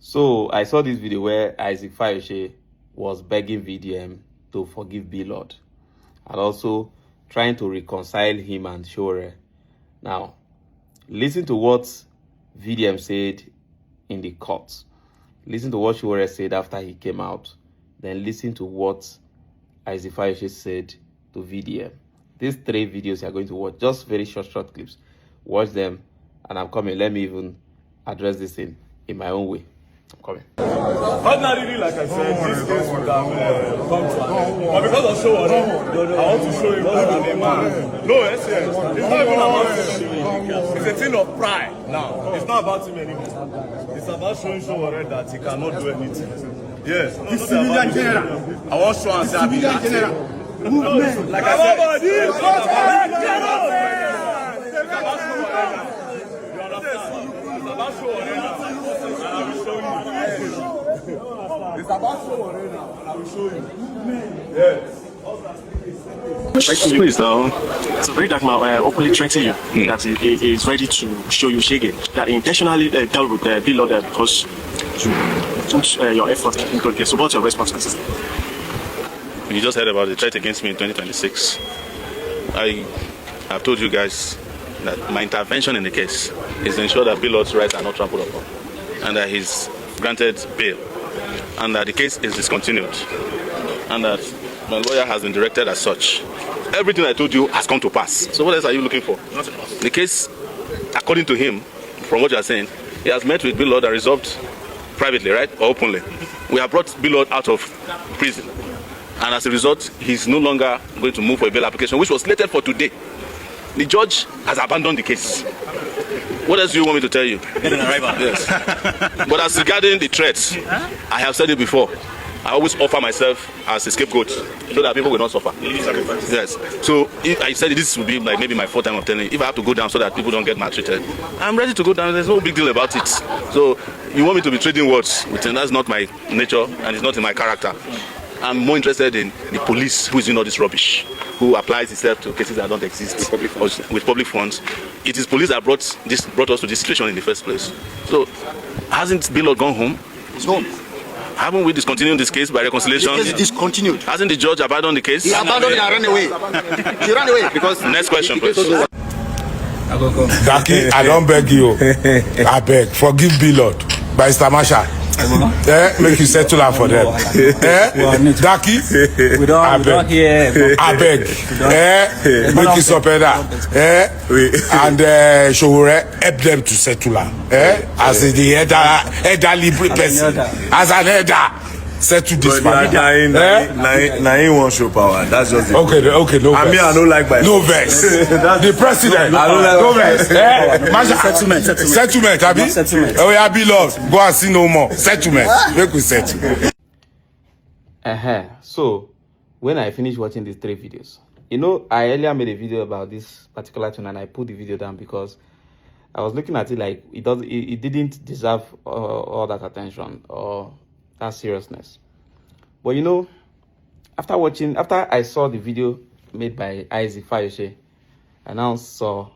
So I saw this video where Isaac Fayose was begging VDM to forgive Blord and also trying to reconcile him and Shore. Now, listen to what VDM said in the court. Listen to what Shore said after he came out. Then listen to what Isaac Fayose said to VDM. These 3 videos you are going to watch, just very short clips. Watch them, and I'm coming. Let me even address this in my own way. I'm coming. Ordinarily, like I said, this case would have come to an end. But because of show, I want to show him that I'm a man. No, yes. It's not even about him. It's a thing of pride now. It's not about him anymore. It's about showing Showore that he cannot do anything. Yes. No, it's civilian general. I want to show and say I've been acting. Like I said, it's about Showore now. And I will show you. It's about Showore now, and I will show you. Yes. Please, it's a very dark man openly threatening you that he is ready to show you Shege, that he intentionally dealt with Blord because your effort into the case. So what's your response? You just heard about the threat against me in 2026. I have told you guys that my intervention in the case is to ensure that Blord's rights are not trampled upon and that he's granted bail and that the case is discontinued and that my lawyer has been directed as such. Everything I told you has come to pass. So what else are you looking for? The case, according to him, from what you are saying, he has met with Blord and resolved privately, right? Or openly. We have brought Blord out of prison. And as a result, he's no longer going to move for a bail application, which was slated for today. The judge has abandoned the case. What else do you want me to tell you? Yes. But as regarding the threats, I have said it before. I always offer myself as a scapegoat so that people will not suffer. Yes. So if I said this will be like maybe my 4th time of telling you, if I have to go down so that people don't get maltreated, I'm ready to go down. There's no big deal about it. So you want me to be trading words with him? That's not my nature and it's not in my character. I'm more interested in the police who is doing all this rubbish, who applies itself to cases that don't exist with public funds. It is police that brought us to this situation in the first place. So hasn't Blord gone home? He's home. Haven't we discontinued this case by reconciliation? The case is discontinued. Hasn't the judge abandoned the case? He abandoned and ran away. He ran away because... Next question, please. Daki, I don't beg you. I beg. Forgive Blord by Stamasha. Make you settle out for them. Daki, I beg. Make you support that. And Showore help them to settle out. As the elderly person, as an elder. Settle this matter. Now he won't show power. That's just it. Okay, no verse. I don't like by no verse. The president. No verse. Settlement. Abi. Oh yeah, Blord. Go and see no more. Settlement. Make we settle. So when I finished watching these 3 videos, you know, I earlier made a video about this particular tune and I put the video down because I was looking at it like it didn't deserve all that attention or that seriousness. But you know, after I saw the video made by Isaac Fayose, I now saw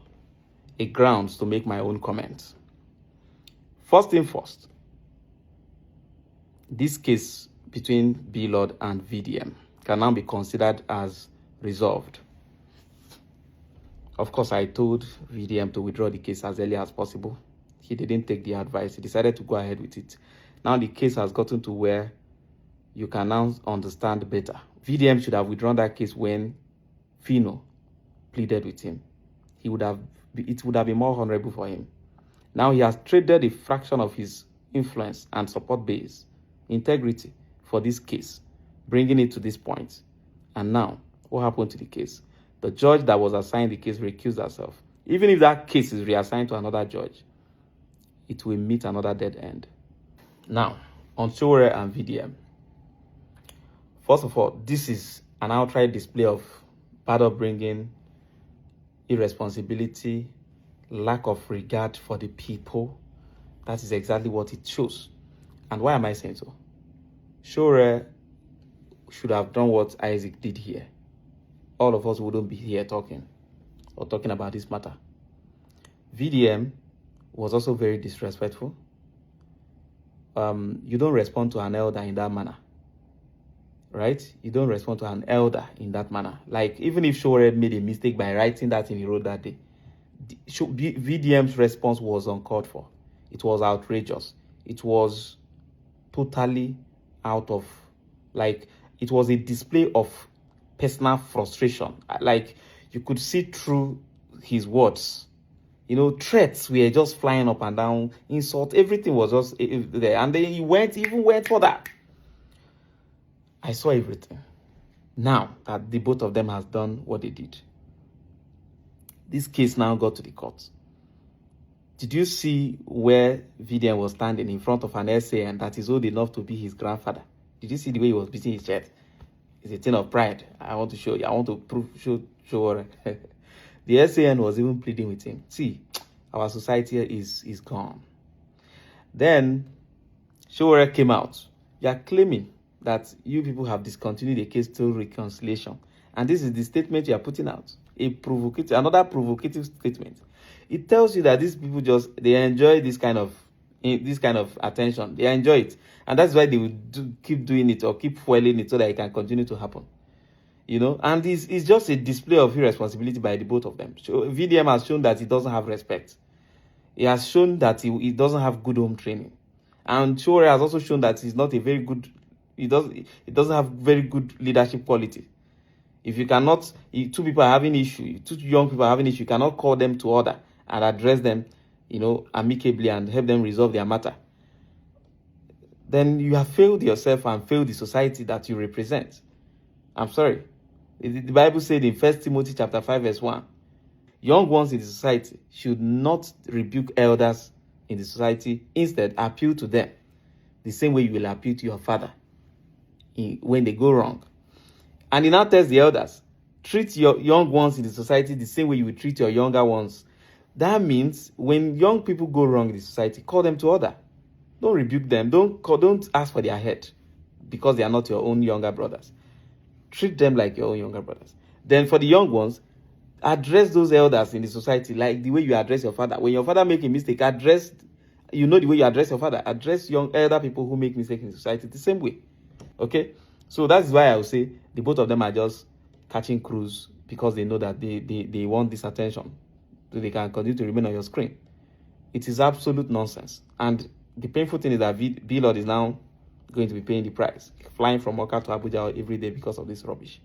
a grounds to make my own comment. First thing first, this case between Blord and VDM can now be considered as resolved. Of course, I told VDM to withdraw the case as early as possible. He didn't take the advice. He decided to go ahead with it. Now the case has gotten to where you can now understand better. VDM should have withdrawn that case when Fino pleaded with him. It would have been more honorable for him. Now he has traded a fraction of his influence and support base, integrity for this case, bringing it to this point. And now, what happened to the case? The judge that was assigned the case recused herself. Even if that case is reassigned to another judge, it will meet another dead end. Now, on Showore and VDM. First of all, this is an outright display of bad upbringing, irresponsibility, lack of regard for the people. That is exactly what it shows. And why am I saying so? Showore should have done what Isaac did here. All of us wouldn't be here talking about this matter. VDM was also very disrespectful. you don't respond to an elder in that manner. Right? You don't respond to an elder in that manner. Like, even if Showore made a mistake by writing that in the road that day, VDM's response was uncalled for. It was outrageous. It was totally out of, like, it was a display of personal frustration. Like, you could see through his words. You know, threats were just flying up and down, insult, everything was just there. And then he even went for that. I saw everything. Now that the both of them has done what they did, this case now got to the court. Did you see where VDM was standing in front of an SAN that is old enough to be his grandfather? Did you see the way he was beating his chest? It's a thing of pride. I want to show you. I want to show. The SAN was even pleading with him. See, our society is gone. Then Showore came out. You are claiming that you people have discontinued the case till reconciliation, and this is the statement you are putting out. Another provocative statement. It tells you that these people they enjoy this kind of attention. They enjoy it, and that's why they will keep doing it or keep fueling it so that it can continue to happen. You know, and it's just a display of irresponsibility by the both of them. So VDM has shown that he doesn't have respect. He has shown that he doesn't have good home training, and Showore has also shown that he's not a very good. He doesn't have very good leadership quality. If you cannot, two people are having issue, two young people are having issue, you cannot call them to order and address them, you know, amicably and help them resolve their matter, then you have failed yourself and failed the society that you represent. I'm sorry. The Bible said in 1 Timothy chapter 5 verse 1, young ones in the society should not rebuke elders in the society. Instead, appeal to them the same way you will appeal to your father when they go wrong. And he now tells the elders, treat your young ones in the society the same way you will treat your younger ones. That means when young people go wrong in the society, call them to order. Don't rebuke them. Don't ask for their head because they are not your own younger brothers. Treat them like your own younger brothers. Then for the young ones, address those elders in the society like the way you address your father. When your father make a mistake, the way you address your father. Address young elder people who make mistakes in society the same way. Okay? So that's why I would say the both of them are just catching cruise because they know that they want this attention so they can continue to remain on your screen. It is absolute nonsense. And the painful thing is that Blord is now going to be paying the price, flying from Oka to Abuja every day because of this rubbish.